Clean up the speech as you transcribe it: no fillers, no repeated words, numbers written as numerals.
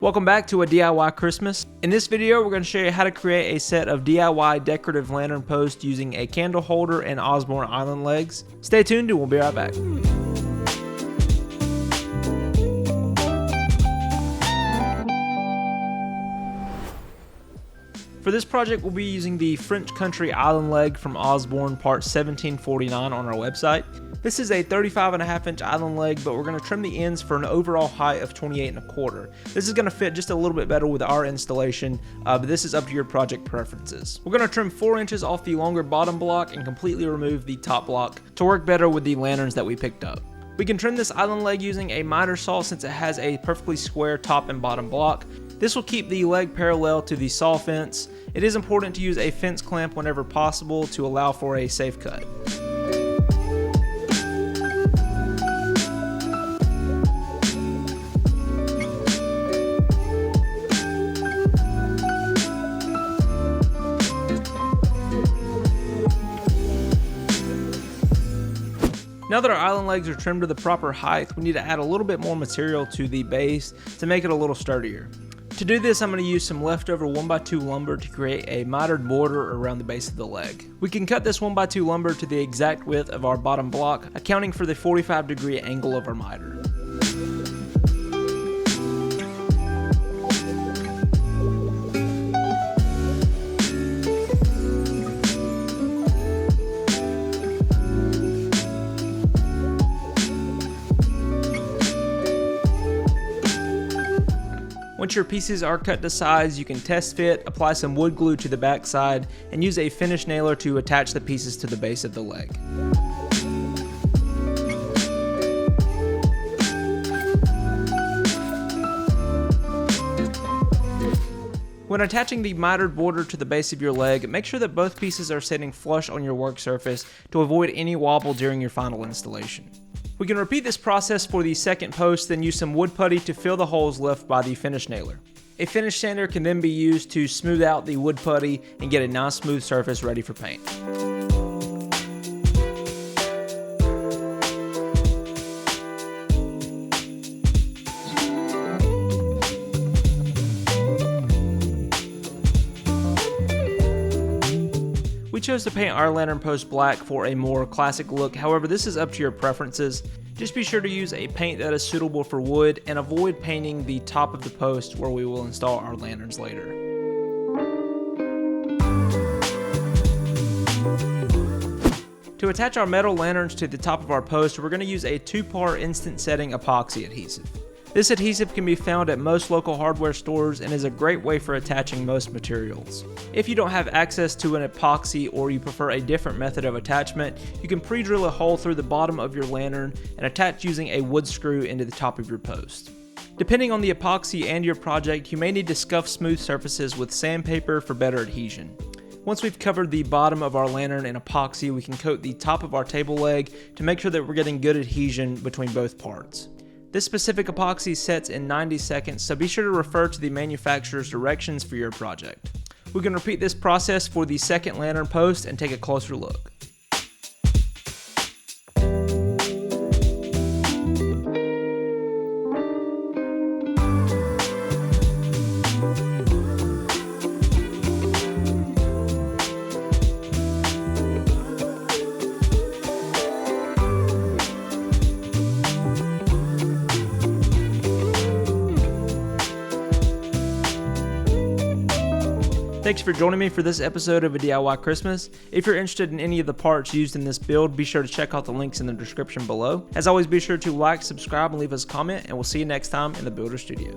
Welcome back to a DIY Christmas. In this video, we're going to show you how to create a set of DIY decorative lantern posts using a candle holder and Osborne island legs. Stay tuned and we'll be right back. For this project, we'll be using the French Country island leg from Osborne, part 1749 on our website. This is a 35.5 inch island leg, but we're going to trim the ends for an overall height of 28.25. This is going to fit just a little bit better with our installation, but this is up to your project preferences. We're going to trim 4 inches off the longer bottom block and completely remove the top block to work better with the lanterns that we picked up. We can trim this island leg using a miter saw since it has a perfectly square top and bottom block. This will keep the leg parallel to the saw fence. It is important to use a fence clamp whenever possible to allow for a safe cut. Now that our island legs are trimmed to the proper height, we need to add a little bit more material to the base to make it a little sturdier. To do this, I'm going to use some leftover 1x2 lumber to create a mitered border around the base of the leg. We can cut this 1x2 lumber to the exact width of our bottom block, accounting for the 45-degree angle of our miter. Once your pieces are cut to size, you can test fit, apply some wood glue to the back side, and use a finish nailer to attach the pieces to the base of the leg. When attaching the mitered border to the base of your leg, make sure that both pieces are sitting flush on your work surface to avoid any wobble during your final installation. We can repeat this process for the second post, then use some wood putty to fill the holes left by the finish nailer. A finish sander can then be used to smooth out the wood putty and get a nice smooth surface ready for paint. We chose to paint our lantern post black for a more classic look, however this is up to your preferences. Just be sure to use a paint that is suitable for wood and avoid painting the top of the post where we will install our lanterns later. To attach our metal lanterns to the top of our post, we're going to use a 2-part instant setting epoxy adhesive. This adhesive can be found at most local hardware stores and is a great way for attaching most materials. If you don't have access to an epoxy or you prefer a different method of attachment, you can pre-drill a hole through the bottom of your lantern and attach using a wood screw into the top of your post. Depending on the epoxy and your project, you may need to scuff smooth surfaces with sandpaper for better adhesion. Once we've covered the bottom of our lantern in epoxy, we can coat the top of our table leg to make sure that we're getting good adhesion between both parts. This specific epoxy sets in 90 seconds, so be sure to refer to the manufacturer's directions for your project. We can repeat this process for the second lantern post and take a closer look. Thanks for joining me for this episode of A DIY Christmas. If you're interested in any of the parts used in this build, be sure to check out the links in the description below. As always, be sure to like, subscribe, and leave us a comment, and we'll see you next time in the Builder Studio.